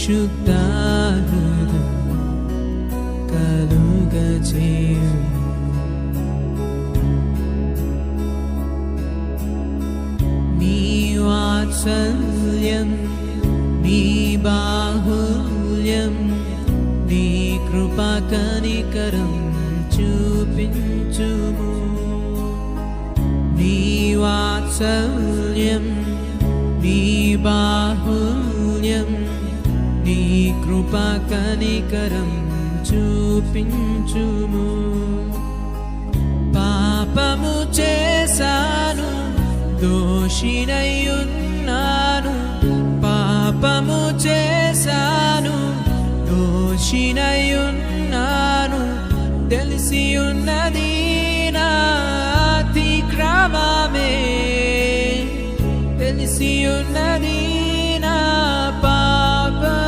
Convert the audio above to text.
శుద్ధ హృదయం కలుగచేయు. నీ వాత్సల్యం నీ బాహుల్యం నీ కృపా కనికరం చూపించుము. నీ వాత్సల్యం నీ బాహుల్యం నీ కృపా కనికరం చూపించుము. పాపము చేశాను దోషినయ్యున్నాను, పాపము చేశాను దోషినయ్యున్నాను, తెలిసి ఉన్నది నా అతిక్రమమే, తెలిసి ఉన్నది